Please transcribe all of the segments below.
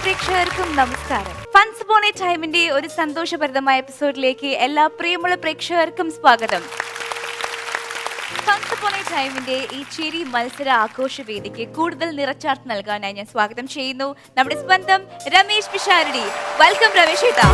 പ്രേക്ഷകർക്കും നമസ്കാരം. ഫൺസ് upon A ടൈമിന്റെ ഒരു സന്തോഷഭരിതമായ എപ്പിസോഡിലേക്ക് എല്ലാ പ്രിയമുള്ള പ്രേക്ഷകർക്കും സ്വാഗതം. ഫൺസ് അപ്പോൺ എ ടൈമിന്റെ ഈ ചിരി മത്സര ആഘോഷ വേദിക്ക് കൂടുതൽ നിറച്ചാർത്ത് നൽകാനായി ഞാൻ സ്വാഗതം ചെയ്യുന്നു നമ്മുടെ സ്വന്തം രമേശ് പിഷാരടി. വെൽക്കം രമേശ് ഏട്ടാ.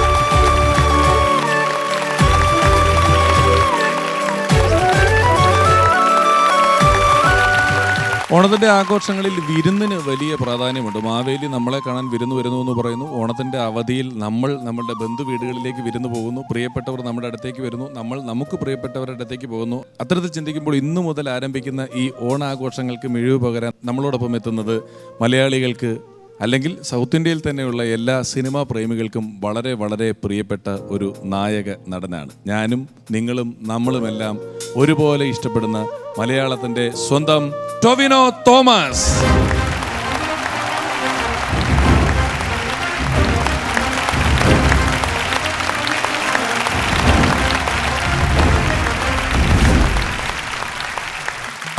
ഓണത്തിൻ്റെ ആഘോഷങ്ങളിൽ വിരുന്നിന് വലിയ പ്രാധാന്യമുണ്ട്. മാവേലി നമ്മളെ കാണാൻ വിരുന്ന് വരുന്നു എന്ന് പറയുന്നു. ഓണത്തിൻ്റെ അവധിയിൽ നമ്മളുടെ ബന്ധു വീടുകളിലേക്ക് വിരുന്ന് പോകുന്നു. പ്രിയപ്പെട്ടവർ നമ്മുടെ അടുത്തേക്ക് വരുന്നു, നമ്മൾ നമുക്ക് പ്രിയപ്പെട്ടവരുടെ അടുത്തേക്ക് പോകുന്നു. അത്തരത്തിൽ ചിന്തിക്കുമ്പോൾ ഇന്നു മുതൽ ആരംഭിക്കുന്ന ഈ ഓണാഘോഷങ്ങൾക്ക് മിഴിവ് പകരാൻ നമ്മളോടൊപ്പം എത്തുന്നത് മലയാളികൾക്ക് അല്ലെങ്കിൽ സൗത്ത് ഇന്ത്യയിൽ തന്നെയുള്ള എല്ലാ സിനിമാ പ്രേമികൾക്കും വളരെ വളരെ പ്രിയപ്പെട്ട ഒരു നായക നടനാണ്. ഞാനും നിങ്ങളും നമ്മളുമെല്ലാം ഒരുപോലെ ഇഷ്ടപ്പെടുന്ന മലയാളത്തിൻ്റെ സ്വന്തം ടൊവിനോ തോമസ്.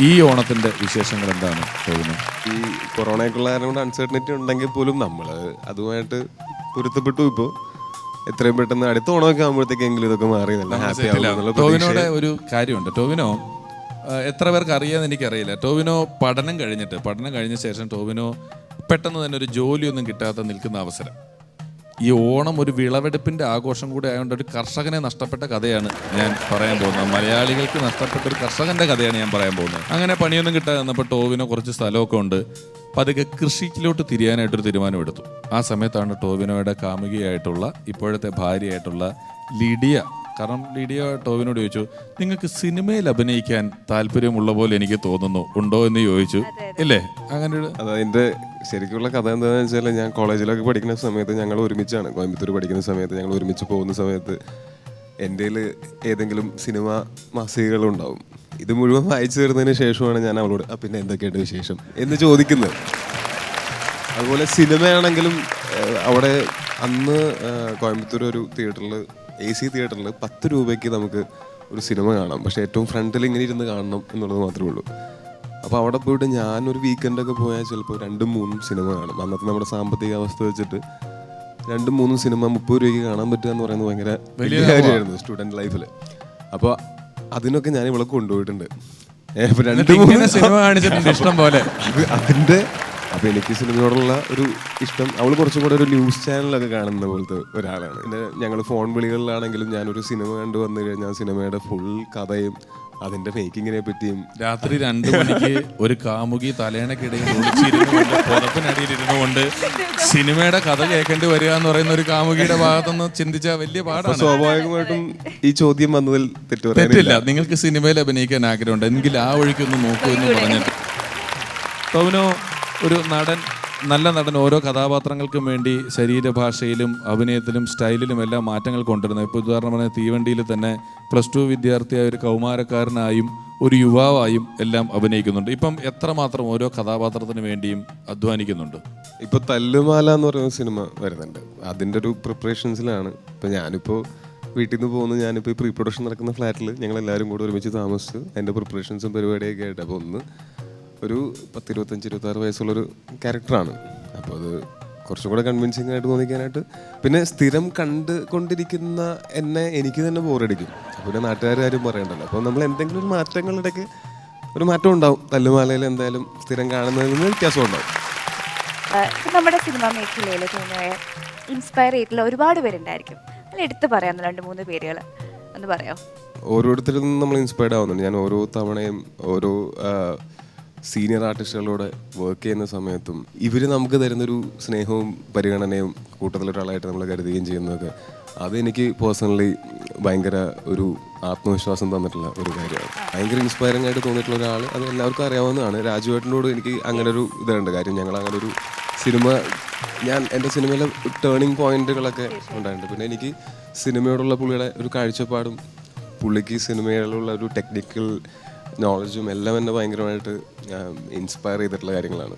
ഈ ഓണത്തിന്റെ വിശേഷങ്ങൾ എന്താണ് ടൊവിനോ? ഈ കൊറോണയ്ക്കുള്ള കൊണ്ട് അൺസർട്ടനിറ്റി ഉണ്ടെങ്കിൽ പോലും നമ്മൾ അതുമായിട്ട് പൊരുത്തപ്പെട്ടു. ഇപ്പോൾ എത്രയും പെട്ടെന്ന് അടുത്ത ഓണമൊക്കെ ആകുമ്പോഴത്തേക്കെങ്കിലും ഇതൊക്കെ മാറി നല്ല ഹാപ്പി ആവുന്നുള്ള ടൊവിനോയുടെ ഒരു കാര്യമുണ്ട്. ടൊവിനോ എത്ര പേർക്ക് അറിയാമെന്ന് എനിക്കറിയില്ല. ടൊവിനോ പഠനം കഴിഞ്ഞ ശേഷം ടൊവിനോ പെട്ടെന്ന് തന്നെ ഒരു ജോലിയൊന്നും കിട്ടാതെ നിൽക്കുന്ന അവസരം. ഈ ഓണം ഒരു വിളവെടുപ്പിന്റെ ആഘോഷം കൂടെ ആയതുകൊണ്ട് ഒരു കർഷകനെ നഷ്ടപ്പെട്ട കഥയാണ് ഞാൻ പറയാൻ പോകുന്നത്. മലയാളികൾക്ക് നഷ്ടപ്പെട്ട ഒരു കർഷകന്റെ കഥയാണ് ഞാൻ പറയാൻ പോകുന്നത്. അങ്ങനെ പണിയൊന്നും കിട്ടാതെ വന്നപ്പോൾ ടോവിനോ കുറച്ച് സ്ഥലമൊക്കെ ഉണ്ട്, പതുക്കെ കൃഷിയിലോട്ട് തിരിയാനായിട്ടൊരു തീരുമാനമെടുത്തു. ആ സമയത്താണ് ടോവിനോയുടെ കാമുകിയായിട്ടുള്ള ഇപ്പോഴത്തെ ഭാര്യയായിട്ടുള്ള ലിഡിയ. കാരണം ലിഡിയ ടോവിനോട് ചോദിച്ചു, നിങ്ങൾക്ക് സിനിമയിൽ അഭിനയിക്കാൻ താല്പര്യമുള്ള പോലെ എനിക്ക് തോന്നുന്നു, ഉണ്ടോ എന്ന് ചോദിച്ചു. ഇല്ലേ? അങ്ങനെ അതിന്റെ ശരിക്കുള്ള കഥ എന്താണെന്ന് വെച്ചാൽ, ഞാൻ കോളേജിലൊക്കെ പഠിക്കുന്ന സമയത്ത് ഞങ്ങൾ ഒരുമിച്ചാണ്, കോയമ്പത്തൂർ പഠിക്കുന്ന സമയത്ത് ഞങ്ങൾ ഒരുമിച്ച് പോകുന്ന സമയത്ത് എൻ്റെ ഏതെങ്കിലും സിനിമ മാസികകളുണ്ടാവും. ഇത് മുഴുവൻ വായിച്ചു തീർന്നതിന് ശേഷമാണ് ഞാൻ അവളോട് പിന്നെ എന്തൊക്കെയുണ്ട് വിശേഷം എന്ന് ചോദിക്കുന്നത്. അതുപോലെ സിനിമയാണെങ്കിലും അവിടെ അന്ന് കോയമ്പത്തൂർ ഒരു തിയേറ്ററിൽ AC തിയേറ്ററിൽ 10 രൂപയ്ക്ക് നമുക്ക് ഒരു സിനിമ കാണാം. പക്ഷേ ഏറ്റവും ഫ്രണ്ടിൽ ഇങ്ങനെ ഇരുന്ന് കാണണം എന്നുള്ളത് മാത്രമേ ഉള്ളൂ. അപ്പോൾ അവിടെ പോയിട്ട് ഞാനൊരു വീക്കെൻഡൊക്കെ പോയാൽ ചിലപ്പോൾ 2-3 സിനിമ കാണും. അന്നത്തെ നമ്മുടെ സാമ്പത്തിക അവസ്ഥ വെച്ചിട്ട് 2-3 സിനിമ 30 രൂപയ്ക്ക് കാണാൻ പറ്റുക എന്ന് പറയുന്നത് ഭയങ്കര വലിയ കാര്യമായിരുന്നു സ്റ്റുഡൻറ് ലൈഫിൽ. അപ്പോൾ അതിനൊക്കെ ഞാൻ ഇവിടെ കൊണ്ടുപോയിട്ടുണ്ട്. സിനിമ കാണിച്ചിട്ടുണ്ട് ഇഷ്ടം പോലെ. അതിൻ്റെ അപ്പോൾ എനിക്ക് സിനിമയോടുള്ള ഒരു ഇഷ്ടം, അവൾ കുറച്ചും കൂടെ ഒരു ന്യൂസ് ചാനലൊക്കെ കാണുന്ന പോലത്തെ ഒരാളാണ്. പിന്നെ ഞങ്ങൾ ഫോൺ വിളികളിലാണെങ്കിലും ഞാനൊരു സിനിമ കണ്ടു വന്നു കഴിഞ്ഞാൽ സിനിമയുടെ ഫുൾ കഥയും അതിന്റെ മേക്കിങ്ങിനെ പറ്റിയും. രാത്രി 2 മണിക്ക് ഒരു കാമുകി തലേണക്കിടയിൽ പുറത്തിനടിയിലിരുന്നുകൊണ്ട് സിനിമയുടെ കഥ കേൾക്കേണ്ടി വരിക എന്ന് പറയുന്ന ഒരു കാമുകിയുടെ ഭാഗത്തുനിന്ന് ചിന്തിച്ചാൽ വലിയ പാടാണ്. സ്വാഭാവികമായിട്ടും ഈ ചോദ്യം വന്നതിൽ തെറ്റില്ല. നിങ്ങൾക്ക് സിനിമയിൽ അഭിനയിക്കാൻ ആഗ്രഹമുണ്ട് എങ്കിൽ ആ വഴിക്കൊന്ന് നോക്കൂ എന്ന് പറഞ്ഞിട്ട് ടൊവിനോ ഒരു നല്ല നടൻ ഓരോ കഥാപാത്രങ്ങൾക്കും വേണ്ടി ശരീരഭാഷയിലും അഭിനയത്തിലും സ്റ്റൈലിലും എല്ലാം മാറ്റങ്ങൾ കൊണ്ടുവരുന്നത്. ഇപ്പോൾ ഉദാഹരണം പറഞ്ഞാൽ തീവണ്ടിയിൽ തന്നെ +2 വിദ്യാർത്ഥിയായ ഒരു കൗമാരക്കാരനായും ഒരു യുവാവായും എല്ലാം അഭിനയിക്കുന്നുണ്ട്. ഇപ്പം എത്രമാത്രം ഓരോ കഥാപാത്രത്തിന് വേണ്ടിയും അധ്വാനിക്കുന്നുണ്ട്. ഇപ്പോൾ തല്ലുമാല എന്ന് പറയുന്ന സിനിമ വരുന്നുണ്ട്, അതിൻ്റെ ഒരു പ്രിപ്പറേഷൻസിലാണ്. ഇപ്പം ഞാനിപ്പോൾ വീട്ടിൽ നിന്ന് പോകുന്നു, ഞാനിപ്പോൾ ഈ പ്രീ പ്രൊഡക്ഷൻ നടക്കുന്ന ഫ്ലാറ്റിൽ ഞങ്ങളെല്ലാവരും കൂടെ ഒരുമിച്ച് താമസിച്ച് അതിൻ്റെ പ്രിപ്പറേഷൻസും പരിപാടിയൊക്കെ ആയിട്ട്. അപ്പോൾ ഒരു 10-25-26 വയസ്സുള്ളൊരു ക്യാരക്ടറാണ്. അപ്പോൾ അത് കുറച്ചും കൂടെ കൺവിൻസിങ് ആയിട്ട് തോന്നിക്കാനായിട്ട്, പിന്നെ സ്ഥിരം കണ്ടുകൊണ്ടിരിക്കുന്ന എനിക്ക് തന്നെ ബോറടിക്കും. അപ്പോൾ നാട്ടുകാരും പറയണ്ടല്ലോ. അപ്പോൾ നമ്മൾ എന്തെങ്കിലും ഒരു മാറ്റങ്ങളിടയ്ക്ക് ഒരു മാറ്റം ഉണ്ടാവും. തല്ലുമാലയിൽ എന്തായാലും സ്ഥിരം കാണുന്നതിൽ നിന്ന് വ്യത്യാസം ഉണ്ടാവും. നമ്മുടെ സിനിമാ മേഖലയിൽ ഇൻസ്പയർ ചെയ്തിട്ടുള്ള ഒരുപാട് പേരുണ്ടായിരിക്കും. അതിൽ എടുത്ത് പറയാം 2-3 പേരുകൾ ഒന്ന് പറയാം. ഓരോരുത്തരിൽ നിന്നും നമ്മൾ ഇൻസ്പയർഡ് ആവുന്നുണ്ട്. ഞാൻ ഓരോ തവണയും ഓരോ സീനിയർ ആർട്ടിസ്റ്റുകളോട് വർക്ക് ചെയ്യുന്ന സമയത്തും ഇവർ നമുക്ക് തരുന്നൊരു സ്നേഹവും പരിഗണനയും കൂട്ടത്തിലൊരാളായിട്ട് നമ്മൾ കരുതുകയും ചെയ്യുന്നതൊക്കെ അതെനിക്ക് പേഴ്സണലി ഭയങ്കര ഒരു ആത്മവിശ്വാസം തന്നിട്ടുള്ള ഒരു കാര്യമാണ്. ഭയങ്കര ഇൻസ്പയറിംഗ് ആയിട്ട് തോന്നിയിട്ടുള്ള ഒരാൾ, അത് എല്ലാവർക്കും അറിയാവുന്നതാണ്. രാജുവേട്ടനോട് എനിക്ക് അങ്ങനെ ഒരു ഇതുണ്ട്. കാര്യം ഞങ്ങൾ അങ്ങനെ ഒരു സിനിമ, എൻ്റെ സിനിമയിലെ ടേണിംഗ് പോയിന്റുകളൊക്കെ ഉണ്ടായിട്ടുണ്ട്. പിന്നെ എനിക്ക് സിനിമയോടുള്ള പുള്ളിയുടെ ഒരു കാഴ്ചപ്പാടും പുള്ളിക്ക് സിനിമയിലുള്ള ഒരു ടെക്നിക്കൽ നോളജും എല്ലാം എന്നെ ഭയങ്കരമായിട്ട് ഇൻസ്പയർ ചെയ്തിട്ടുള്ള കാര്യങ്ങളാണ്.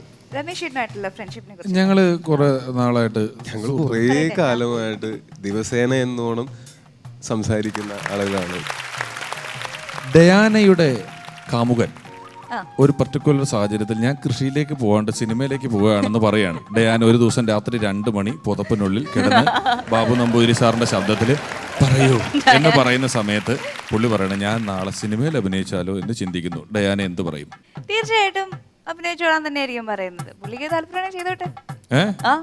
ഞങ്ങള് കുറെ നാളായിട്ട് കുറേ കാലമായിട്ട് ദിവസേന എന്നോണം സംസാരിക്കുന്ന ആളുകളാണ്. ഡയാനയുടെ കാമുകൻ ഒരു പർട്ടിക്കുലർ സാഹചര്യത്തിൽ ഞാൻ കൃഷിയിലേക്ക് പോകാണ്ട് സിനിമയിലേക്ക് പോവുകയാണെന്ന് പറയാണ്. ഡയാൻ ഒരു ദിവസം രാത്രി 2 മണി പുതപ്പിനുള്ളിൽ കിടന്ന് ബാബു നമ്പൂതിരി സാറിന്റെ ശബ്ദത്തിൽ പറയൂ എന്ന് പറയുന്ന സമയത്ത് പുള്ളി പറയണ ഞാൻ നാളെ സിനിമയിൽ അഭിനയിച്ചാലോ എന്ന് ചിന്തിക്കുന്നു. ഡയാനെ എന്ത് പറയും? തീർച്ചയായിട്ടും അഭിനയിച്ചോളാൻ തന്നെ ആയിരിക്കും പറയുന്നത്. പുള്ളിക്ക് താല്പര്യമാണ് ചെയ്തോട്ടെ. ആ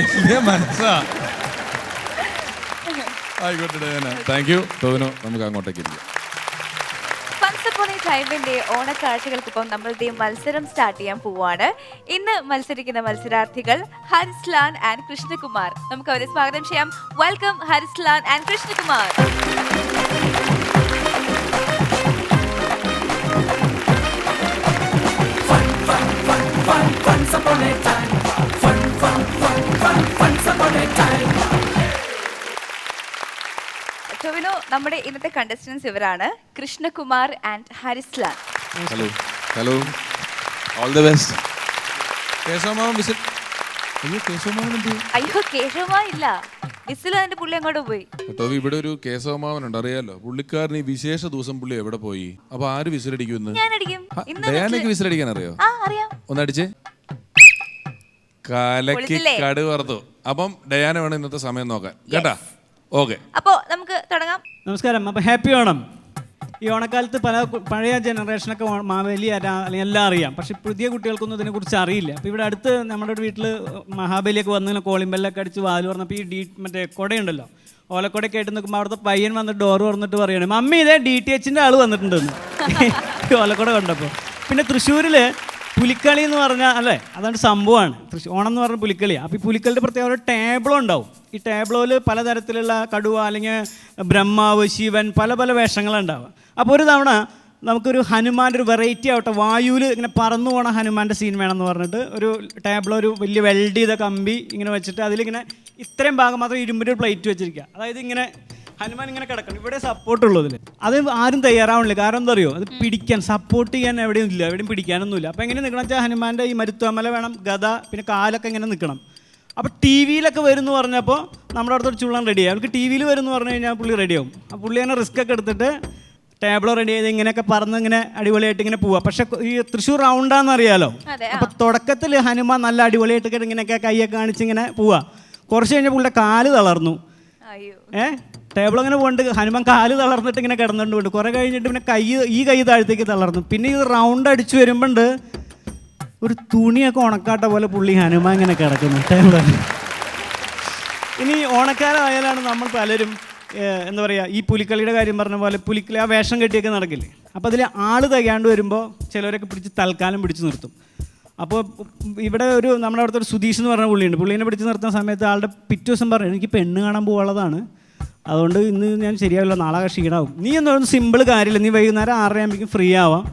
വലിയ മനസ്സാ. ആയിക്കോട്ടെ ഡയാന. Thank you Tovino. നമുക്ക് അങ്ങോട്ടേക്ക് ഇരിക്കാം. ടൈമിന്റെ ഓണക്കാഴ്ചകൾക്കൊപ്പം നമ്മളുടെ മത്സരം സ്റ്റാർട്ട് ചെയ്യാൻ പോവാണ്. ഇന്ന് മത്സരിക്കുന്ന മത്സരാർത്ഥികൾ ഹരിസ്ലാൻ ആൻഡ് കൃഷ്ണകുമാർ. നമുക്ക് അവരെ സ്വാഗതം ചെയ്യാം. Welcome Harislan and Krishnakumar. ടോവിനോ, നമ്മുടെ ഇന്നത്തെ കണ്ടസ്റ്റൻസ് ഇവരാണ്, Krishnakumar and Harislan. Hello hello, all the best. കേശവമാമൻ വിസിൽ. അയ്യോ കേശവമാമൻ എന്ത്? അയ്യോ കേശവമാ ഇല്ല, വിസിൽ അതിന്റെ പുള്ളി അങ്ങോട്ട് പോയി. ടോവി, ഇവിടെ ഒരു കേശവമാമനുണ്ട്, അറിയാലോ. പുള്ളിക്കാരൻ ഈ വിശേഷ ദിവസം പുള്ളി എവിടെ പോയി? അപ്പൊ ആര് വിസിലടിക്കും? ഞാൻ അടിക്കും. ഡയാനയ്ക്ക് വിസിലടിക്കാൻ അറിയോ? ആ അറിയാം. ഒന്നടിച്ചേ. കാലക്ക് കടു വറുത്തു. അപ്പം ഡയാന വേണം ഇന്നത്തെ സമയം നോക്കാൻ, കേട്ടാ? ഓക്കെ, അപ്പോ നമുക്ക് തുടങ്ങാം. നമസ്കാരം. അപ്പം ഹാപ്പി ഓണം. ഈ ഓണക്കാലത്ത് പഴയ ജനറേഷനൊക്കെ മാവേലി അല്ലെങ്കിൽ എല്ലാം അറിയാം, പക്ഷെ പുതിയ കുട്ടികൾക്കൊന്നും ഇതിനെക്കുറിച്ച് അറിയില്ല. അപ്പോൾ ഇവിടെ അടുത്ത് നമ്മുടെ വീട്ടിൽ മഹാബലിയൊക്കെ വന്ന് കോളിംബെല്ലൊക്കെ അടിച്ച് വാല് പറഞ്ഞപ്പോൾ ഈ മറ്റേ കുടയുണ്ടല്ലോ, ഓലക്കൊടയൊക്കെ ആയിട്ട് നിൽക്കുമ്പോൾ അവിടുത്തെ പയ്യൻ വന്നിട്ട് ഡോറ് തുറന്നിട്ട് പറയണേ, മമ്മി ഇതേ DTHൻ്റെ ആൾ വന്നിട്ടുണ്ടെന്ന്. ഓലക്കൊട കണ്ടപ്പോൾ. പിന്നെ തൃശ്ശൂരിൽ പുലിക്കളി എന്ന് പറഞ്ഞാൽ അല്ലേ, അതാണ് സംഭവമാണ്. ഓണം എന്ന് പറഞ്ഞാൽ പുലിക്കളിയാണ്. അപ്പോൾ ഈ പുലിക്കളിയുടെ പ്രത്യേക ഒരു ടേബിളോ ഉണ്ടാവും. ഈ ടേബിളോയിൽ പലതരത്തിലുള്ള കടുവ അല്ലെങ്കിൽ ബ്രഹ്മാവ്, ശിവൻ, പല പല വേഷങ്ങളുണ്ടാവുക. അപ്പോൾ ഒരു തവണ നമുക്കൊരു ഹനുമാൻ്റെ ഒരു വെറൈറ്റി ആവട്ടെ, വായുവിൽ ഇങ്ങനെ പറന്നു പോണ ഹനുമാൻ്റെ സീൻ വേണമെന്ന് പറഞ്ഞിട്ട് ഒരു ടേബിളോ ഒരു വലിയ വെൽഡ് ചെയ്ത കമ്പി ഇങ്ങനെ വെച്ചിട്ട് അതിലിങ്ങനെ ഇത്രയും ഭാഗം മാത്രം ഇരുമ്പിൻ്റെ ഒരു പ്ലേറ്റ് വെച്ചിരിക്കുക. അതായത് ഇങ്ങനെ ഹനുമാൻ ഇങ്ങനെ കിടക്കണം, ഇവിടെ സപ്പോർട്ടുള്ളതിൽ. അത് ആരും തയ്യാറാവണില്ല. കാരണം എന്താ അറിയോ, അത് പിടിക്കാൻ സപ്പോർട്ട് ചെയ്യാൻ എവിടെയും ഇല്ല, എവിടെയും പിടിക്കാനൊന്നുമില്ല. അപ്പോൾ എങ്ങനെ നിൽക്കണം വെച്ചാൽ ഹനുമാൻ്റെ ഈ മരുത്വമല വേണം, ഗദ, പിന്നെ കാലൊക്കെ ഇങ്ങനെ നിൽക്കണം. അപ്പോൾ TV-യിലൊക്കെ വരും എന്ന് പറഞ്ഞപ്പോൾ നമ്മുടെ അടുത്തൊരു ചുള്ളൻ റെഡിയായി. അവർക്ക് TV-യിൽ വരും എന്ന് പറഞ്ഞു കഴിഞ്ഞാൽ പുള്ളി റെഡിയാവും. ആ പുള്ളി അങ്ങനെ റിസ്ക് ഒക്കെ എടുത്തിട്ട് ടേബിളോ റെഡി ചെയ്ത് ഇങ്ങനെയൊക്കെ പറന്ന് ഇങ്ങനെ അടിപൊളിയായിട്ട് ഇങ്ങനെ പോവുക. പക്ഷെ ഈ തൃശ്ശൂർ റൗണ്ടാന്ന് അറിയാലോ. അപ്പോൾ തുടക്കത്തിൽ ഹനുമാൻ നല്ല അടിപൊളിയായിട്ട് ഇങ്ങനെയൊക്കെ കൈയൊക്കെ കാണിച്ച് ഇങ്ങനെ പോവുക. കുറച്ച് കഴിഞ്ഞാൽ പുള്ളിയുടെ കാല് തളർന്നു. ടേബിൾ അങ്ങനെ പോണ്ട് ഹനുമാൻ കാല് തളർന്നിട്ട് ഇങ്ങനെ കിടന്നിട്ടുണ്ട്. കുറേ കഴിഞ്ഞിട്ട് പിന്നെ കൈ താഴത്തേക്ക് തളർന്നു. പിന്നെ ഇത് റൗണ്ട് അടിച്ചു വരുമ്പോണ്ട് ഒരു തുണിയൊക്കെ ഉണക്കാട്ട പോലെ പുള്ളി ഹനുമാൻ ഇങ്ങനെ കിടക്കുന്നു ടേബിളിൽ. ഇനി ഓണക്കാലമായാലാണ് നമ്മൾ പലരും എന്താ പറയുക, ഈ പുലിക്കളിയുടെ കാര്യം പറഞ്ഞ പോലെ പുലിക്കളി ആ വേഷം കെട്ടിയൊക്കെ നടക്കില്ലേ. അപ്പോൾ അതിൽ ആൾ തികയാണ്ട് വരുമ്പോൾ ചിലവരൊക്കെ പിടിച്ച് തൽക്കാലം പിടിച്ച് നിർത്തും. അപ്പോൾ ഇവിടെ നമ്മുടെ അവിടുത്തെ ഒരു സുധീഷ് എന്ന് പറഞ്ഞ പുള്ളിയുണ്ട്. പുള്ളീനെ പിടിച്ച് നിർത്തുന്ന സമയത്ത് ആളുടെ പിറ്റേ ദിവസം പറഞ്ഞു, എനിക്ക് പെണ്ണ് കാണാൻ പോകാനുള്ളതാണ്, അതുകൊണ്ട് ഇന്ന് ഞാൻ ശരിയാവില്ല, നാളെ ക്ഷീണാവും. നീ എന്ന് പറയുന്നത് സിമ്പിൾ കാര്യമില്ല, നീ വൈകുന്നേരം 6:30 ആകുമ്പോഴേക്കും ഫ്രീ ആവാം,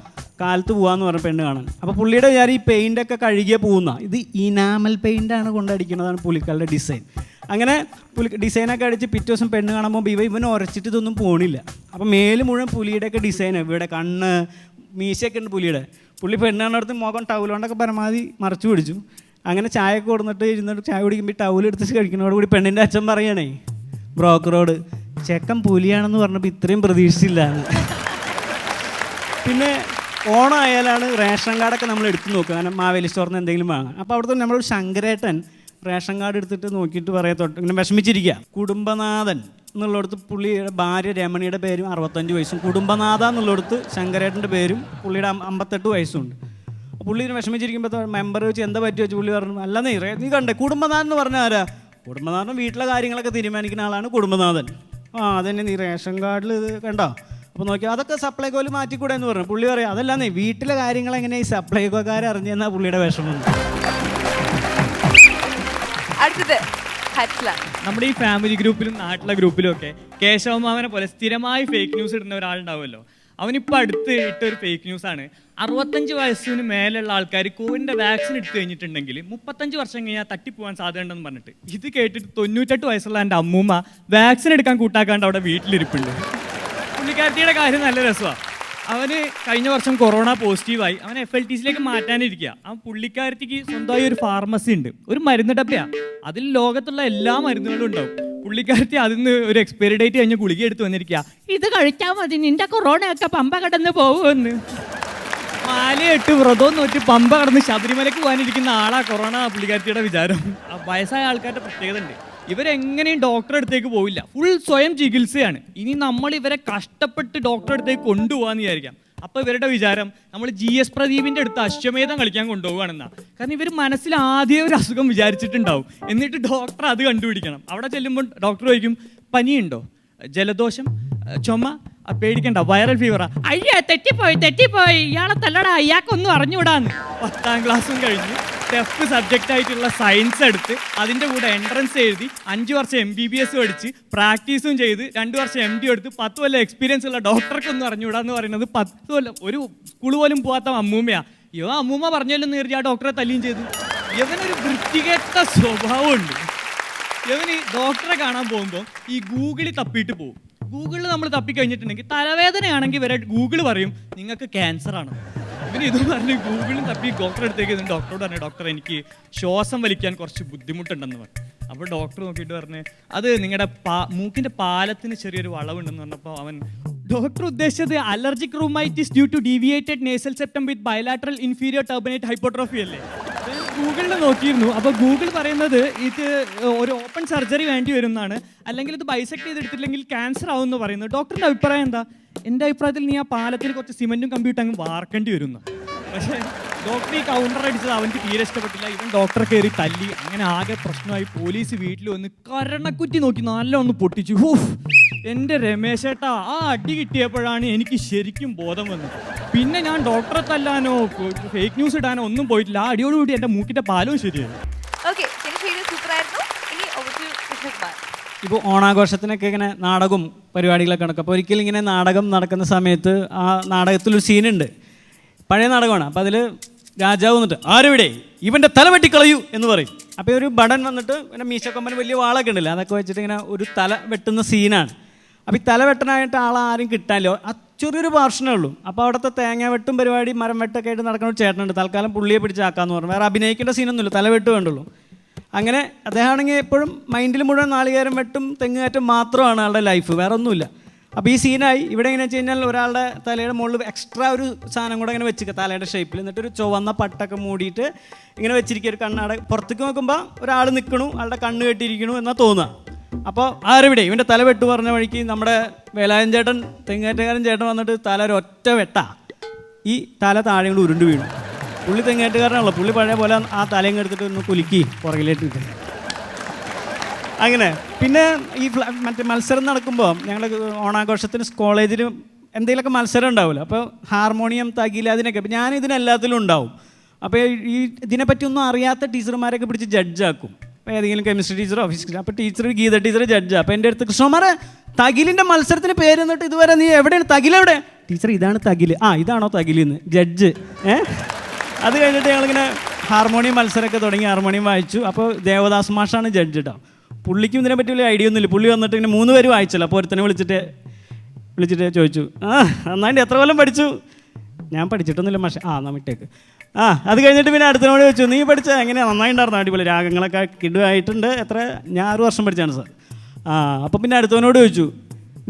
കാലത്ത് പോകാമെന്ന് പറഞ്ഞ പെണ്ണ് കാണാൻ. അപ്പോൾ പുള്ളിയുടെ വിചാരം ഈ പെയിൻ്റൊക്കെ കഴുകിയ പോകുന്ന, ഇത് ഇനാമൽ പെയിൻ്റാണ് കൊണ്ടടിക്കുന്നതാണ് പുലിക്കളുടെ ഡിസൈൻ. അങ്ങനെ ഡിസൈനൊക്കെ അടിച്ച് പിറ്റേ ദിവസം പെണ്ണ് കാണുമ്പോൾ ഇവൻ ഉരച്ചിട്ട് ഇതൊന്നും പോണില്ല. അപ്പോൾ മേല് മുഴുവൻ പുലിയുടെയൊക്കെ ഡിസൈൻ, ഇവിടെ കണ്ണ്, മീശയൊക്കെ ഉണ്ട് പുലിയുടെ. പുള്ളി പെണ്ണ് കാണുന്നിടത്ത് മുഖം ടൗലുകൊണ്ടൊക്കെ പരമാവധി മറച്ചു പിടിച്ചു. അങ്ങനെ ചായയൊക്കെ കൊടുത്തിട്ട് ഇരുന്നിട്ട് ചായ കുടിക്കുമ്പോൾ ടൗൽ എടുത്ത് കഴിക്കുന്നതോടുകൂടി പെണ്ണിൻ്റെ അച്ഛൻ പറയണേ ബ്രോക്കറോട്, ചെക്കൻ പുലിയാണെന്ന് പറഞ്ഞപ്പോൾ ഇത്രയും പ്രതീക്ഷിച്ചില്ല. പിന്നെ ഓണം ആയാലാണ് റേഷൻ കാർഡൊക്കെ നമ്മൾ എടുത്ത് നോക്കുക, കാരണം മാവേലി സ്റ്റോറിൽ നിന്ന് എന്തെങ്കിലും വാങ്ങാൻ. അപ്പോൾ അവിടുത്തെ നമ്മളൊരു ശങ്കരേട്ടൻ റേഷൻ കാർഡ് എടുത്തിട്ട് നോക്കിയിട്ട് പറയത്തോട്ട് ഇങ്ങനെ വിഷമിച്ചിരിക്കുക. കുടുംബനാഥൻ എന്നുള്ളിടത്ത് പുള്ളിയുടെ ഭാര്യ രമണിയുടെ പേരും 65 വയസ്സും, കുടുംബനാഥ എന്നുള്ളിടത്ത് ശങ്കരേട്ടൻ്റെ പേരും പുള്ളിയുടെ 58 വയസ്സുണ്ട്. പുള്ളി ഇങ്ങനെ വിഷമിച്ചിരിക്കുമ്പോൾ മെമ്പർ വെച്ച് എന്താ പറ്റി വെച്ച് പുള്ളി പറഞ്ഞു, അല്ല നീ കണ്ടേ കുടുംബനാഥൻ എന്ന് പറഞ്ഞാൽ ആരാ? കുടുംബനാഥൻ വീട്ടിലെ കാര്യങ്ങളൊക്കെ തീരുമാനിക്കുന്ന ആളാണ് കുടുംബനാഥൻ. അതന്നെ നീ റേഷൻ കാർഡിൽ ഇത് കണ്ടോ? അപ്പോൾ നോക്കി അതൊക്കെ സപ്ലൈകോയിൽ മാറ്റിക്കൂടെ എന്ന് പറഞ്ഞു. പുള്ളി പറയാം, അതല്ലാന്നേ വീട്ടിലെ കാര്യങ്ങൾ എങ്ങനെ ഈ സപ്ലൈകോക്കാരെ അറിഞ്ഞെന്നാ പുള്ളിയുടെ വിഷമം. നമ്മുടെ ഈ ഫാമിലി ഗ്രൂപ്പിലും നാട്ടിലെ ഗ്രൂപ്പിലും ഒക്കെ കേശവമാമനെ പോലെ സ്ഥിരമായി ഫേക്ക് ന്യൂസ് ഇടുന്ന ഒരാളുണ്ടാവുമല്ലോ. അവനിപ്പോൾ അടുത്ത് ഇട്ടൊരു ഫേക്ക് ന്യൂസാണ്. 65 വയസ്സിന് മേലുള്ള ആൾക്കാർ കോവിഡിൻ്റെ വാക്സിൻ എടുത്തു കഴിഞ്ഞിട്ടുണ്ടെങ്കിൽ 35 വർഷം കഴിഞ്ഞാൽ തട്ടിപ്പോകാൻ സാധ്യതയുണ്ടെന്ന് പറഞ്ഞിട്ട്. ഇത് കേട്ടിട്ട് 98 വയസ്സുള്ള എൻ്റെ അമ്മൂമ്മ വാക്സിൻ എടുക്കാൻ കൂട്ടാക്കാണ്ട് അവിടെ വീട്ടിലിരിപ്പുണ്ട്. പുള്ളിക്കാരത്തിയുടെ കാര്യം നല്ല രസമാണ്. അവന് കഴിഞ്ഞ വർഷം കൊറോണ പോസിറ്റീവായി, അവൻ FLTCയിലേക്ക് മാറ്റാനിരിക്കുക. അവൻ പുള്ളിക്കാരത്തിക്ക് സ്വന്തമായി ഒരു ഫാർമസി ഉണ്ട്, ഒരു മരുന്ന് ഡബ്ബയാണ്. അതിൽ ലോകത്തുള്ള എല്ലാ മരുന്നുകളും ഉണ്ടാവും. പുള്ളിക്കാരത്തി അതിന്ന് ഒരു എക്സ്പയറി ഡേറ്റ് കഴിഞ്ഞ് ഗുളിക എടുത്ത് വന്നിരിക്കുക. ഇത് കഴിച്ചാൽ മതി, നിന്റെ കൊറോണയൊക്കെ പമ്പ കടന്ന് പോകുമെന്ന്. മാലയിട്ട് വ്രതവും നോറ്റ് പമ്പ കടന്ന് ശബരിമലയ്ക്ക് പോകാനിരിക്കുന്ന ആളാ കൊറോണ പുള്ളിക്കാരത്തിയുടെ വിചാരം. വയസ്സായ ആൾക്കാരുടെ പ്രത്യേകത ഉണ്ട്, ഇവരെങ്ങനെയും ഡോക്ടറെ അടുത്തേക്ക് പോവില്ല, ഫുൾ സ്വയം ചികിത്സയാണ്. ഇനി നമ്മൾ ഇവരെ കഷ്ടപ്പെട്ട് ഡോക്ടറെ അടുത്തേക്ക് കൊണ്ടുപോകാന്ന് വിചാരിക്കാം. അപ്പോൾ ഇവരുടെ വിചാരം നമ്മൾ GS പ്രദീപിൻ്റെ അടുത്ത് അശ്വമേധം കളിക്കാൻ കൊണ്ടുപോകുകയാണെന്നാണ്. കാരണം ഇവർ മനസ്സിൽ ആദ്യം ഒരു അസുഖം വിചാരിച്ചിട്ടുണ്ടാവും, എന്നിട്ട് ഡോക്ടർ അത് കണ്ടുപിടിക്കണം. അവിടെ ചെല്ലുമ്പോൾ ഡോക്ടർ ചോദിക്കും, പനിയുണ്ടോ, ജലദോഷം, ചുമ, പേടിക്കണ്ട, വൈറൽ ഫീവറാ. അയ്യോ തെറ്റിപ്പോയി, ഇയാളെ തല്ലടാ, ഇയാൾക്കൊന്നും അറിഞ്ഞുകൂടാന്ന്. 10ാം ക്ലാസ്സും കഴിഞ്ഞ് ടെഫ് സബ്ജക്റ്റ് ആയിട്ടുള്ള സയൻസ് എടുത്ത് അതിൻ്റെ കൂടെ എൻട്രൻസ് എഴുതി 5 വർഷം MBBS പഠിച്ച് പ്രാക്ടീസും ചെയ്ത് 2 വർഷം MD എടുത്ത് 10 കൊല്ലം എക്സ്പീരിയൻസ് ഉള്ള ഡോക്ടർക്കൊന്നും അറിഞ്ഞുകൂടാന്ന് പറയുന്നത് 10 കൊല്ലം ഒരു സ്കൂൾ പോലും പോകാത്ത അമ്മൂമ്മയാ. അമ്മൂമ്മ പറഞ്ഞല്ലോ നേരിട്ട് ആ ഡോക്ടറെ തല്ലിയും ചെയ്തു. ഇവനൊരു വൃത്തികെട്ട സ്വഭാവമുണ്ട്. ഇവന് ഡോക്ടറെ കാണാൻ പോകുമ്പോൾ ഈ ഗൂഗിളിൽ തപ്പിയിട്ട് പോകും. ഗൂഗിളിൽ നമ്മൾ തപ്പിക്കഴിഞ്ഞിട്ടുണ്ടെങ്കിൽ തലവേദനയാണെങ്കിൽ വരെ ഗൂഗിൾ പറയും നിങ്ങൾക്ക് ക്യാൻസർ ആണ്. ഇവന് ഇത് പറഞ്ഞ് ഗൂഗിളിൽ തപ്പി ഡോക്ടറെ അടുത്തേക്ക് ഡോക്ടറോട് പറഞ്ഞു, ഡോക്ടർ എനിക്ക് ശ്വാസം വലിക്കാൻ കുറച്ച് ബുദ്ധിമുട്ടുണ്ടെന്ന് പറഞ്ഞു. അപ്പോൾ ഡോക്ടർ നോക്കിയിട്ട് പറഞ്ഞ് അത് നിങ്ങളുടെ മൂക്കിൻ്റെ പാലത്തിന് ചെറിയൊരു വളവുണ്ടെന്ന് പറഞ്ഞപ്പോൾ അവൻ ഡോക്ടർ ഉദ്ദേശിച്ചത് allergic rhinitis due to deviated nasal septum with bilateral inferior turbinate hypotrophy അല്ലേ. ഗൂഗിളിൽ നോക്കിയിരുന്നു. അപ്പോൾ ഗൂഗിൾ പറയുന്നത് ഇത് ഒരു ഓപ്പൺ സർജറി വേണ്ടി വരും എന്നാണ്, അല്ലെങ്കിൽ ഇത് ബൈസെക്ട് ചെയ്തെടുത്തില്ലെങ്കിൽ ക്യാൻസർ ആവും എന്ന് പറയുന്നത്. ഡോക്ടറിൻ്റെ അഭിപ്രായം എന്താ? എൻ്റെ അഭിപ്രായത്തിൽ നീ ആ പാലത്തിൽ കുറച്ച് സിമെൻറ്റും കമ്പ്യൂട്ടർ അങ്ങ് വാർക്കേണ്ടി വരുന്നു. പക്ഷേ ഡോക്ടർ ഈ കൗണ്ടർ അടിച്ചത് അവർക്ക് തീരെ ഇഷ്ടപ്പെട്ടില്ല. ഇവൻ ഡോക്ടറെ കയറി തല്ലി, അങ്ങനെ ആകെ പ്രശ്നമായി. പോലീസ് വീട്ടിൽ വന്ന് കരണക്കുറ്റി നോക്കി നല്ലോണം പൊട്ടിച്ചു. എൻ്റെ രമേശേട്ടാ, ആ അടി കിട്ടിയപ്പോഴാണ് എനിക്ക് ശരിക്കും ബോധം വന്നത്. പിന്നെ ഞാൻ ഡോക്ടറെ തല്ലാനോ ഫേക്ക് ന്യൂസ് ഇടാനോ ഒന്നും പോയിട്ടില്ല. ആ അടിയോടുകൂടി എൻ്റെ മൂക്കിൻ്റെ പാലവും ശരിയായി. ഇപ്പോൾ ഓണാഘോഷത്തിനൊക്കെ ഇങ്ങനെ നാടകവും പരിപാടികളൊക്കെ നടക്കും. അപ്പോൾ ഒരിക്കലും ഇങ്ങനെ നാടകം നടക്കുന്ന സമയത്ത് ആ നാടകത്തിലൊരു സീനുണ്ട്, പഴയ നാടകമാണ്. അപ്പോൾ അതിൽ രാജാവ് വന്നിട്ട് ആരെവിടെ ഇവൻ്റെ തല വെട്ടിക്കളയൂ എന്ന് പറയും. അപ്പോൾ ഒരു ബടൻ വന്നിട്ട് പിന്നെ മീശക്കൊമ്പൻ വലിയ വാളൊക്കെ ഉണ്ടല്ലോ, അതൊക്കെ വെച്ചിട്ട് ഇങ്ങനെ ഒരു തല വെട്ടുന്ന സീനാണ്. അപ്പോൾ ഈ തല വെട്ടനായിട്ട് ആളാരും കിട്ടാനല്ലോ, ചെറിയൊരു പോർഷനേ ഉള്ളൂ. അപ്പോൾ അവിടുത്തെ തേങ്ങ വെട്ടും പരിപാടി മരം വെട്ടൊക്കെ ആയിട്ട് നടക്കുന്ന ഒരു ചേട്ടനുണ്ട്. തൽക്കാലം പുള്ളിയെ പിടിച്ചാക്കാന്ന് പറഞ്ഞു, വേറെ അഭിനയിക്കേണ്ട സീനൊന്നുമില്ല, തല വെട്ട് വേണ്ടുള്ളൂ. അങ്ങനെ അദ്ദേഹമാണെങ്കിൽ എപ്പോഴും മൈൻഡിൽ മുഴുവൻ നാളികേരം വെട്ടും തെങ്ങുകയറ്റം മാത്രമാണ് ആളുടെ ലൈഫ്, വേറെ ഒന്നുമില്ല. അപ്പോൾ ഈ സീനായി ഇവിടെ എങ്ങനെ വെച്ച് കഴിഞ്ഞാൽ ഒരാളുടെ തലയുടെ മുകളിൽ എക്സ്ട്രാ ഒരു സാധനം കൂടെ ഇങ്ങനെ വെച്ചിരിക്കുക തലയുടെ ഷേപ്പിൽ, എന്നിട്ടൊരു ചുവന്ന പട്ടൊക്കെ മൂടിയിട്ട് ഇങ്ങനെ വെച്ചിരിക്കുക. ഒരു കണ്ണാടെ പുറത്തേക്ക് നോക്കുമ്പോൾ ഒരാൾ നിൽക്കണു, ആളുടെ കണ്ണ് കെട്ടിയിരിക്കണു എന്നാ തോന്നുക. അപ്പോൾ ആരെവിടെ ഇവൻ്റെ തല വെട്ട് പറഞ്ഞ വഴിക്ക് നമ്മുടെ വേലായൻ ചേട്ടൻ തെങ്ങേറ്റക്കാരൻ ചേട്ടൻ വന്നിട്ട് തല ഒരൊറ്റ വെട്ടാ, ഈ തല താഴെ കൊണ്ട് ഉരുണ്ട് വീണു. പുള്ളി തെങ്ങേറ്റുകാരനാണല്ലോ, പുള്ളി പഴയ പോലെ ആ തലയും എടുത്തിട്ട് ഒന്ന് കുലുക്കി പുറകിലേട്ടിട്ട് അങ്ങനെ. പിന്നെ ഈ മറ്റേ മത്സരം നടക്കുമ്പോൾ ഞങ്ങൾ ഓണാഘോഷത്തിന് കോളേജിൽ എന്തെങ്കിലുമൊക്കെ മത്സരം ഉണ്ടാവില്ല. അപ്പോൾ ഹാർമോണിയം, തകിൽ, അതിനൊക്കെ. അപ്പോൾ ഞാൻ ഇതിനെല്ലാത്തിലും ഉണ്ടാവും. അപ്പോൾ ഈ ഇതിനെപ്പറ്റി ഒന്നും അറിയാത്ത ടീച്ചർമാരൊക്കെ പിടിച്ച് ജഡ്ജാക്കും. അപ്പോൾ ഏതെങ്കിലും കെമിസ്ട്രി ടീച്ചറോ ഫിസിക്സ്, അപ്പോൾ ടീച്ചർ ഗീത ടീച്ചർ ജഡ്ജാണ്. അപ്പോൾ എൻ്റെ അടുത്ത് കൃഷ്ണകുമാരെ തകിലിൻ്റെ മത്സരത്തിന് പേര് എന്നിട്ട് ഇതുവരെ നീ എവിടെയാണ്, തകിലെവിടെ? ടീച്ചർ ഇതാണ് തകിൽ. ആ ഇതാണോ തകിലെന്ന് ജഡ്ജ്. അത് കഴിഞ്ഞിട്ട് ഞങ്ങളിങ്ങനെ ഹാർമോണിയം മത്സരമൊക്കെ തുടങ്ങി, ഹാർമോണിയം വായിച്ചു. അപ്പോൾ ദേവദാസ് മാഷാണ് ജഡ്ജ് കേട്ടോ. പുള്ളിക്കും ഇതിനെ പറ്റി വലിയ ഐഡിയ ഒന്നുമില്ല. പുള്ളി വന്നിട്ട് ഇങ്ങനെ 3 പേര് വായിച്ചല്ലോ. അപ്പോൾ ഒരുത്തനെ വിളിച്ചിട്ട് ചോദിച്ചു, നന്നായിട്ട് എത്ര കൊല്ലം പഠിച്ചു? ഞാൻ പഠിച്ചിട്ടൊന്നുമില്ല മാഷെ. നമ്മിട്ടേക്ക്. അത് കഴിഞ്ഞിട്ട് പിന്നെ അടുത്തനോട് ചോദിച്ചു, നീ പഠിച്ച എങ്ങനെയാണ്? നന്നായിട്ടുണ്ടായിരുന്നു, അടിപൊളി, രാഗങ്ങളൊക്കെ കിടുവായിട്ടുണ്ട്. ഞാൻ 6 വർഷം പഠിച്ചാണ് സാർ. അപ്പോൾ പിന്നെ അടുത്തവനോട് ചോദിച്ചു,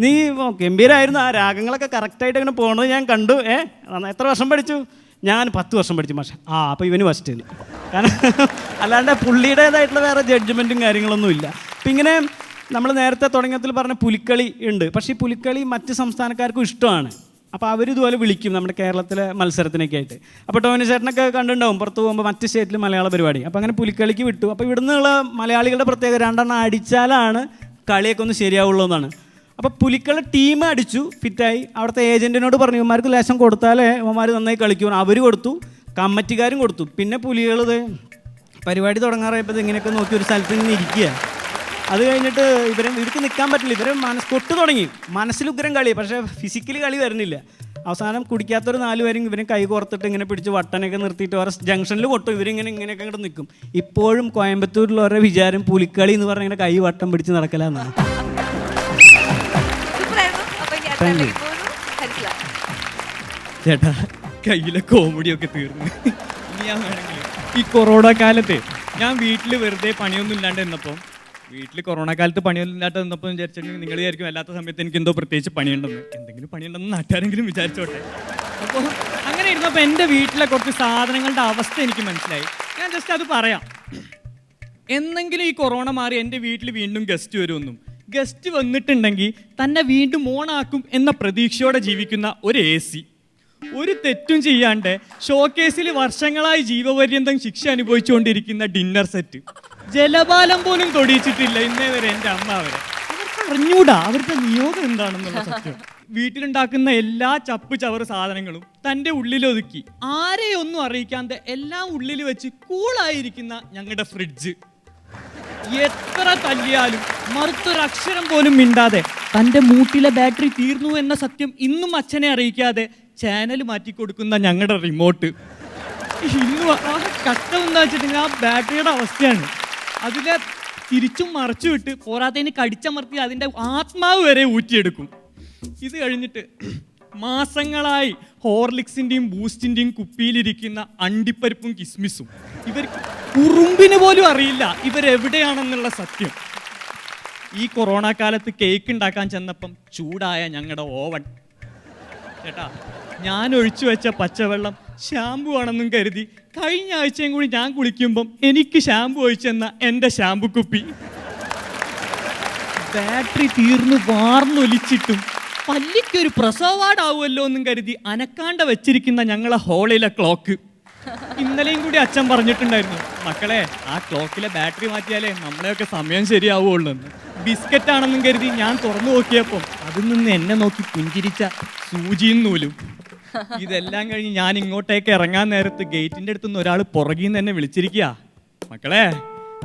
നീ ഗംഭീരമായിരുന്നു, ആ രാഗങ്ങളൊക്കെ കറക്റ്റായിട്ട് അങ്ങനെ പോകണത് ഞാൻ കണ്ടു. എത്ര വർഷം പഠിച്ചു? ഞാൻ 10 വർഷം പഠിച്ചു മാഷെ. അപ്പോൾ ഇവന് ഫസ്റ്റ്. കാരണം അല്ലാണ്ട് പുള്ളിയുടേതായിട്ടുള്ള വേറെ ജഡ്ജ്മെൻറ്റും കാര്യങ്ങളൊന്നും ഇല്ല. അപ്പം ഇങ്ങനെ നമ്മൾ നേരത്തെ തുടങ്ങിയതിൽ പറഞ്ഞ പുലിക്കളി ഉണ്ട്. പക്ഷേ ഈ പുലിക്കളി മറ്റ് സംസ്ഥാനക്കാർക്കും ഇഷ്ടമാണ്. അപ്പോൾ അവരിതുപോലെ വിളിക്കും നമ്മുടെ കേരളത്തിലെ മത്സരത്തിനൊക്കെ ആയിട്ട്. അപ്പോൾ ടോവിനോ ചേട്ടനൊക്കെ കണ്ടിട്ടുണ്ടാവും പുറത്ത് പോകുമ്പോൾ മറ്റ് സ്റ്റേറ്റിൽ മലയാള പരിപാടി. അപ്പോൾ അങ്ങനെ പുലിക്കളിക്ക് വിട്ടു. അപ്പോൾ ഇവിടെ നിന്നുള്ള മലയാളികളുടെ പ്രത്യേകത 2 എണ്ണം അടിച്ചാലാണ് കളിയൊക്കെ ഒന്ന് ശരിയാവുള്ളൂ എന്നാണ്. അപ്പോൾ പുലിക്കളി ടീം അടിച്ചു, ഫിറ്റായി. അവിടുത്തെ ഏജൻറ്റിനോട് പറഞ്ഞു ഇവന്മാർക്ക് ലേശം കൊടുത്താലേ ഇവന്മാർ നന്നായി കളിക്കും. അവർ കൊടുത്തു, കമ്മിറ്റിക്കാരും കൊടുത്തു. പിന്നെ പുലികൾ പരിപാടി തുടങ്ങാറായപ്പോൾ ഇങ്ങനെയൊക്കെ നോക്കി ഒരു സ്ഥലത്ത് നിന്ന് ഇരിക്കുക. അത് കഴിഞ്ഞിട്ട് ഇവർക്ക് നിൽക്കാൻ പറ്റില്ല. ഇവർ കൊട്ട് തുടങ്ങി, മനസ്സിലുഗ്രം കളി, പക്ഷേ ഫിസിക്കലി കളി വരുന്നില്ല. അവസാനം കുടിക്കാത്തൊരു 4 പേരും ഇവരും കൈ കോർത്തിട്ട് ഇങ്ങനെ പിടിച്ച് വട്ടനൊക്കെ നിർത്തിയിട്ട് ഓരോ ജംഗ്ഷനിൽ കൊട്ടും. ഇങ്ങനെയൊക്കെ അങ്ങോട്ട് നിൽക്കും. ഇപ്പോഴും കോയമ്പത്തൂരിലുള്ളവരുടെ വിചാരം പുലിക്കളി എന്ന് പറഞ്ഞാൽ ഇങ്ങനെ കൈ വട്ടം പിടിച്ച് നടക്കലാന്നാണ്. ചേട്ടാ കയ്യിലെ കോമഡിയൊക്കെ തീർന്നു. ഇനി ഞാൻ വേണമെങ്കിൽ ഈ കൊറോണ കാലത്ത് ഞാൻ വീട്ടിൽ വെറുതെ പണിയൊന്നും ഇല്ലാണ്ട് എന്നപ്പോൾ വീട്ടിൽ കൊറോണ കാലത്ത് പണിയൊന്നുമില്ലാത്ത നിന്നപ്പോൾ വിചാരിച്ചിട്ടുണ്ടെങ്കിൽ നിങ്ങൾ വിചാരിക്കും അല്ലാത്ത സമയത്ത് എനിക്ക് എന്തോ പ്രത്യേകിച്ച് പണിയുണ്ടെന്ന്. എന്തെങ്കിലും പണിയുണ്ടെന്ന് നാട്ടുകാരെങ്കിലും വിചാരിച്ചോട്ടെ. അപ്പോൾ അങ്ങനെ ഇരുന്നപ്പോൾ എൻ്റെ വീട്ടിലെ കുറച്ച് സാധനങ്ങളുടെ അവസ്ഥ എനിക്ക് മനസ്സിലായി. ഞാൻ ജസ്റ്റ് അത് പറയാം. എന്നെങ്കിലും ഈ കൊറോണ മാറി എൻ്റെ വീട്ടിൽ വീണ്ടും ഗസ്റ്റ് വരുമെന്നും ഗസ്റ്റ് വന്നിട്ടുണ്ടെങ്കിൽ തന്നെ വീണ്ടും ഓണാക്കും എന്ന പ്രതീക്ഷയോടെ ജീവിക്കുന്ന ഒരു AC, ഒരു തെറ്റും ചെയ്യാണ്ട് ഷോക്കേസിൽ വർഷങ്ങളായി ജീവപര്യന്തം ശിക്ഷ അനുഭവിച്ചുകൊണ്ടിരിക്കുന്ന ഡിന്നർ സെറ്റ്, ജലപാലം പോലും തൊടിയിച്ചിട്ടില്ല ഇന്നേ വരെ എൻ്റെ അമ്മ അവരെ. അവർക്ക് അറിഞ്ഞൂടാ അവരുടെ നിയോഗം എന്താണെന്നുള്ള സത്യം. വീട്ടിലുണ്ടാക്കുന്ന എല്ലാ ചപ്പ് ചവറ് സാധനങ്ങളും തൻ്റെ ഉള്ളിലൊതുക്കി ആരെയൊന്നും അറിയിക്കാതെ എല്ലാം ഉള്ളിൽ വെച്ച് കൂളായിരിക്കുന്ന ഞങ്ങളുടെ ഫ്രിഡ്ജ്, എത്ര തല്ലിയാലും മറുത്തൊരക്ഷരം പോലും മിണ്ടാതെ തൻ്റെ മൂട്ടിലെ ബാറ്ററി തീർന്നു എന്ന സത്യം ഇന്നും അച്ഛനെ അറിയിക്കാതെ ചാനൽ മാറ്റിക്കൊടുക്കുന്ന ഞങ്ങളുടെ റിമോട്ട്, ഇന്നും ആ കഷ്ടം എന്താ വെച്ചിട്ടുണ്ടെങ്കിൽ ആ ബാറ്ററിയുടെ അവസ്ഥയാണ്. അതിലെ തിരിച്ചും മറച്ചു വിട്ട് പോരാത്തതിന് കടിച്ചമർത്തി അതിൻ്റെ ആത്മാവ് വരെ ഊറ്റിയെടുക്കും. ഇത് കഴിഞ്ഞിട്ട് മാസങ്ങളായി ഹോർലിക്സിൻ്റെയും ബൂസ്റ്റിൻ്റെയും കുപ്പിയിലിരിക്കുന്ന അണ്ടിപ്പരിപ്പും കിസ്മിസും ഇവർക്ക് ഉറുമ്പിന് പോലും അറിയില്ല ഇവരെവിടെയാണെന്നുള്ള സത്യം. ഈ കൊറോണ കാലത്ത് കേക്ക് ഉണ്ടാക്കാൻ ചെന്നപ്പം ചൂടായ ഞങ്ങളുടെ ഓവൻ, ചേട്ടാ ഞാൻ ഒഴിച്ചു വെച്ച പച്ചവെള്ളം ഷാമ്പു ആണെന്നും കരുതി കഴിഞ്ഞ ആഴ്ചയും കൂടി ഞാൻ കുളിക്കുമ്പം എനിക്ക് ഷാമ്പു ഒഴിച്ചെന്ന എൻ്റെ ഷാമ്പു കുപ്പി, ബാറ്ററി തീർന്ന് വാർന്നൊലിച്ചിട്ടും പല്ലിക്കൊരു പ്രസവവാടാവുമല്ലോ എന്നും കരുതി അനക്കാണ്ട വെച്ചിരിക്കുന്ന ഞങ്ങളെ ഹോളിലെ ക്ലോക്ക്. ഇന്നലെയും കൂടി അച്ഛൻ പറഞ്ഞിട്ടുണ്ടായിരുന്നു, മക്കളെ ആ ക്ലോക്കിലെ ബാറ്ററി മാറ്റിയാലേ നമ്മളെയൊക്കെ സമയം ശരിയാവുള്ളൂ എന്ന്. ബിസ്ക്കറ്റ് ആണെന്നും കരുതി ഞാൻ തുറന്നു നോക്കിയപ്പം അതിൽ നിന്ന് എന്നെ നോക്കി പുഞ്ചിരിച്ച സൂചിയും നൂലും. ഇതെല്ലാം കഴിഞ്ഞ് ഞാൻ ഇങ്ങോട്ടേക്ക് ഇറങ്ങാൻ നേരത്ത് ഗേറ്റിൻ്റെ അടുത്തുനിന്ന് ഒരാൾ പുറകിൽ നിന്ന് എന്നെ വിളിച്ചിരിക്കുക, മക്കളെ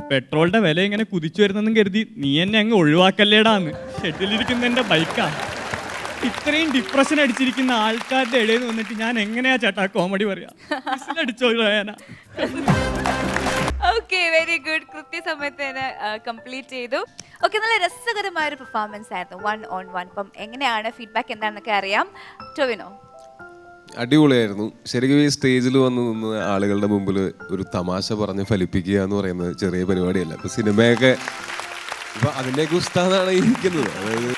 പെട്രോളിൻ്റെ വില ഇങ്ങനെ കുതിച്ചു വരുന്നെന്നും കരുതി നീ എന്നെ അങ്ങ് ഒഴിവാക്കല്ലേടാന്ന്. ഷെഡിലിരിക്കുന്ന എൻ്റെ ബൈക്കാ. ഇത്രയും ഡിപ്രഷൻ അടിച്ചിരിക്കുന്ന ആൾക്കാരുടെ ഇടയിൽ നിന്ന് വന്നിട്ട് ഞാൻ എങ്ങനെയാ ചേട്ടാ കോമഡി പറയാ? അടിച്ചോ ഞാനാ. Okay, very good. കൃത്യസമയത്ത് തന്നെ കംപ്ലീറ്റ് ചെയ്തു. ഓക്കെ, നല്ല രസകരമായ ഒരു പെർഫോമൻസ് ആയിരുന്നു 1-on-1. അപ്പം എങ്ങനെയാണ് ഫീഡ്ബാക്ക് എന്താണെന്നൊക്കെ അറിയാം. ടൊവിനോ? അടിപൊളിയായിരുന്നു. ശരിക്കും ഈ സ്റ്റേജിൽ വന്ന് നിന്ന് ആളുകളുടെ മുമ്പിൽ ഒരു തമാശ പറഞ്ഞ് ഫലിപ്പിക്കുക എന്ന് പറയുന്നത് ചെറിയ പരിപാടിയല്ല. ഇപ്പൊ സിനിമയൊക്കെ ഇപ്പൊ അതിൻ്റെയൊക്കെ ഉസ്താദാണ് ഇരിക്കുന്നത്. അതായത്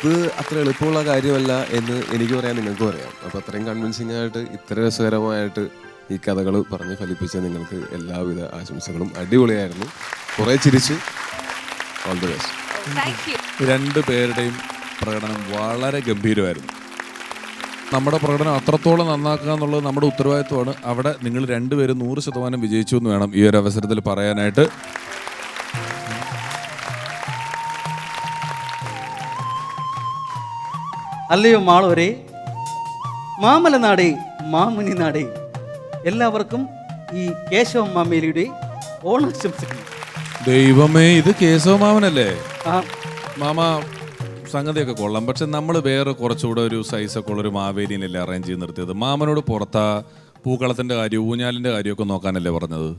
ഇത് അത്ര എളുപ്പമുള്ള കാര്യമല്ല എന്ന് എനിക്ക് പറയാം, നിങ്ങൾക്ക് പറയാം. അപ്പോൾ അത്രയും കൺവിൻസിംഗ് ആയിട്ട് ഇത്ര രസകരമായിട്ട് ഈ കഥകൾ പറഞ്ഞ് ഫലിപ്പിച്ച നിങ്ങൾക്ക് എല്ലാവിധ ആശംസകളും. അടിപൊളിയായിരുന്നു, കുറേ ചിരിച്ച്. All the best. Thank you. രണ്ടു പേരുടെയും പ്രകടനം വളരെ ഗംഭീരമായിരുന്നു. നമ്മുടെ പ്രകടനം അത്രത്തോളം നന്നാക്കുക എന്നുള്ളത് നമ്മുടെ ഉത്തരവാദിത്വമാണ്. അവിടെ നിങ്ങൾ രണ്ടുപേരും 100% വിജയിച്ചു എന്ന് വേണം ഈ ഒരു അവസരത്തിൽ പറയാനായിട്ട്. അല്ലയോ മാളോരെ, മാമലനാടേ, മാമുനി നാടേ, എല്ലാവർക്കും ഈ കേശവ മാമേലിയുടെ ഓണാശംസകൾ. ദൈവമേ, ഇത് കേശവ മാമനല്ലേ? ആ, മാമ സംഗതിയൊക്കെ കൊള്ളാം, പക്ഷെ നമ്മൾ വേറെ കുറച്ചുകൂടെ ഒരു സൈസൊക്കെ ഉള്ളൊരു മാവേലിനല്ലേ അറേഞ്ച് ചെയ്ത് നിർത്തിയത്. മാമനോട് പുറത്താ പൂക്കളത്തിൻ്റെ കാര്യവും ഊഞ്ഞാലിൻ്റെ കാര്യമൊക്കെ നോക്കാനല്ലേ പറഞ്ഞത്?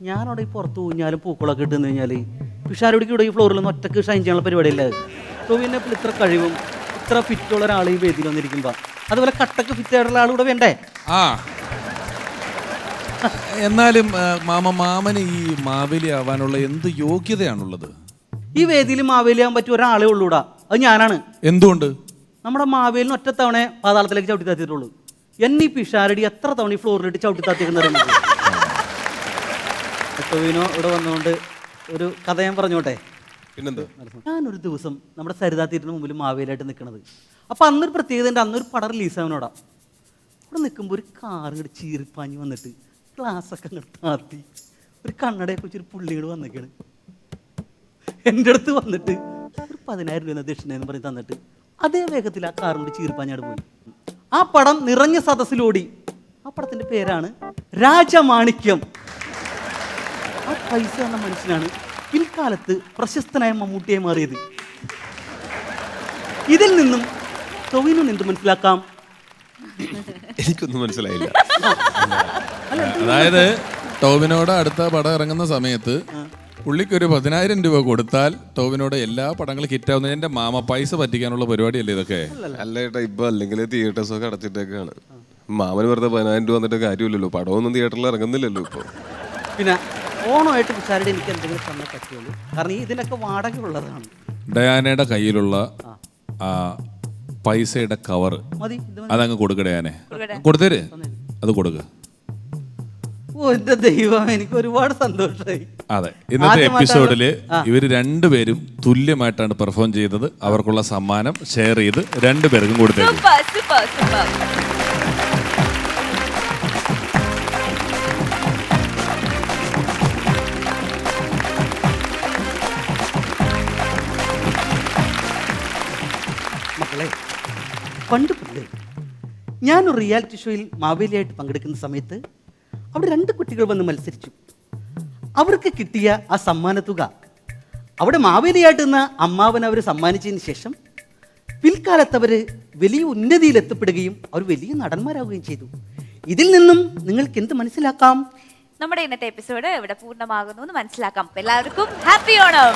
ഞാനവിടെ ഈ പുറത്ത് ഊഞ്ഞാലും പൂക്കളൊക്കെ ഇട്ടെന്ന് കഴിഞ്ഞാൽ പിഷാരോടിക്ക് ഇവിടെ ഈ ഫ്ലോറിൽ നിന്ന് ഒറ്റക്ക് ഷൈൻ ചെയ്യാനുള്ള പരിപാടിയല്ല. ടോവിനെ ഇത്ര കഴിവും ഇത്ര ഫിറ്റുള്ള ഒരാൾ ഈ വേദിയിൽ വന്നിരിക്കുമ്പോൾ അതുപോലെ കട്ടക്ക് ഫിറ്റ് ആയിട്ടുള്ള ആൾ കൂടെ വേണ്ടേ? ആ, എന്നാലും മാമന് ഈ മാവേലി ആവാനുള്ള എന്ത് യോഗ്യതയാണുള്ളത്? ഈ വേദിയിൽ മാവേലിയാൻ പറ്റിയ ഒരാളെ ഉള്ളൂടാ, അത് ഞാനാണ്. എന്തുകൊണ്ട്? നമ്മുടെ മാവേലിന് ഒറ്റ തവണ പാതാളത്തിലേക്ക് ചവിട്ടി താത്തിയിട്ടുള്ളൂ. എന്നീ പിഷാരടി എത്ര തവണ ഈ ഫ്ലോറിലിട്ട് ചവിട്ടി താത്തിക്കുന്നറിയുന്നത്. ടോവിനോ ഇവിടെ വന്നുകൊണ്ട് ഒരു കഥ ഞാൻ പറഞ്ഞോട്ടെ. പിന്നെന്താ? ഞാനൊരു ദിവസം നമ്മുടെ സരിതാ തീരത്തിന് മുമ്പിൽ മാവേലിയായിട്ട് നിൽക്കണത്. അപ്പം അന്നൊരു പ്രത്യേകത ഉണ്ട്. അന്നൊരു പടം റിലീസാവനോടാ. അവിടെ നിൽക്കുമ്പോൾ ഒരു കാർ ഇങ്ങോട്ട് ചീറിപ്പാഞ്ഞ് വന്നിട്ട് ഗ്ലാസ്സൊക്കെ അങ്ങോട്ട് താത്തി ഒരു കണ്ണടയൊക്കെ വെച്ചൊരു പുള്ളി ഇങ്ങോട്ട് വന്നേക്കാണ്. എൻ്റെ അടുത്ത് വന്നിട്ട് ഒരു 10,000 രൂപ ദക്ഷിണ എന്ന് പറഞ്ഞ് തന്നിട്ട് അതേ വേഗത്തിൽ ആ കാറിനോട് ചീറിപ്പാഞ്ഞാട് പോയി. ആ പടം നിറഞ്ഞ സദസ്സിലോടി. ആ പടത്തിൻ്റെ പേരാണ് രാജമാണിക്യം. ആ പൈസ എന്ന മനുഷ്യനാണ് പിൽക്കാലത്ത് പ്രശസ്തനായ മമ്മൂട്ടിയെ മാറിയത്. ഇതിൽ നിന്നും ടോവിനോ എന്ത് മനസ്സിലാക്കാം? എനിക്കൊന്നും മനസ്സിലായില്ല. അതായത് ടോവിനോട് അടുത്ത പടം ഇറങ്ങുന്ന സമയത്ത് പുള്ളിക്കൊരു 10,000 രൂപ കൊടുത്താൽ ടോവിനോട് എല്ലാ പടങ്ങളും ഹിറ്റാവുന്ന. എൻ്റെ മാമ പൈസ പറ്റിക്കാനുള്ള പരിപാടിയല്ലേ ഇതൊക്കെ? അല്ല ഏട്ടാ, ഇപ്പൊ അല്ലെങ്കിൽ തിയേറ്റേഴ്സൊക്കെ അടച്ചിട്ടേക്കാണ്. മാമന് വെറുതെ 10,000 രൂപ വന്നിട്ട് കാര്യമില്ലല്ലോ. പടമൊന്നും തിയേറ്ററിൽ ഇറങ്ങുന്നില്ലല്ലോ ഇപ്പൊ. പിന്നെ ഓണമായിട്ട് പിഷാരുടെ എനിക്ക് എന്തെങ്കിലും തന്നെ പറ്റുള്ളൂ. കാരണം ഇതിനൊക്കെ വാടക ഉള്ളതാണ്. ഡയാനയുടെ കയ്യിലുള്ള ആ പൈസയുടെ കവർ മതി, ഇത് മതി. അതങ്ങ് കൊടുക്ക ഡയാനെ. കൊടുത്തേര്, അത് കൊടുക്കുക. ഓ എന്റെ ദൈവം, എനിക്ക് ഒരുപാട് സന്തോഷമായി. അതെ, ഇന്നത്തെ എപ്പിസോഡില് ഇവർ രണ്ടുപേരും തുല്യമായിട്ടാണ് പെർഫോം ചെയ്തത്. അവർക്കുള്ള സമ്മാനം ഷെയർ ചെയ്ത് രണ്ടുപേർക്കും കൊടുത്തേക്കും. Super super super. മക്കളെ, പണ്ട് ഞാനൊരു റിയാലിറ്റി ഷോയിൽ മാവേലിയായിട്ട് പങ്കെടുക്കുന്ന സമയത്ത് അവിടെ 2 കുട്ടികൾ വന്ന് മത്സരിച്ചു. അവർക്ക് കിട്ടിയ ആ സമ്മാനത്തുക അവിടെ മാവേലിയായിട്ട് നിന്ന് അമ്മാവൻ അവർ സമ്മാനിച്ചതിന് ശേഷം പിൽക്കാലത്ത് അവർ വലിയ ഉന്നതിയിലെത്തപ്പെടുകയും അവർ വലിയ നടന്മാരാവുകയും ചെയ്തു. ഇതിൽ നിന്നും നിങ്ങൾക്ക് എന്ത് മനസ്സിലാക്കാം? നമ്മുടെ ഇന്നത്തെ എപ്പിസോഡ് ഇവിടെ പൂർണ്ണമാകുന്നു എന്ന് മനസ്സിലാക്കാം. എല്ലാവർക്കും ഹാപ്പി ഓണം.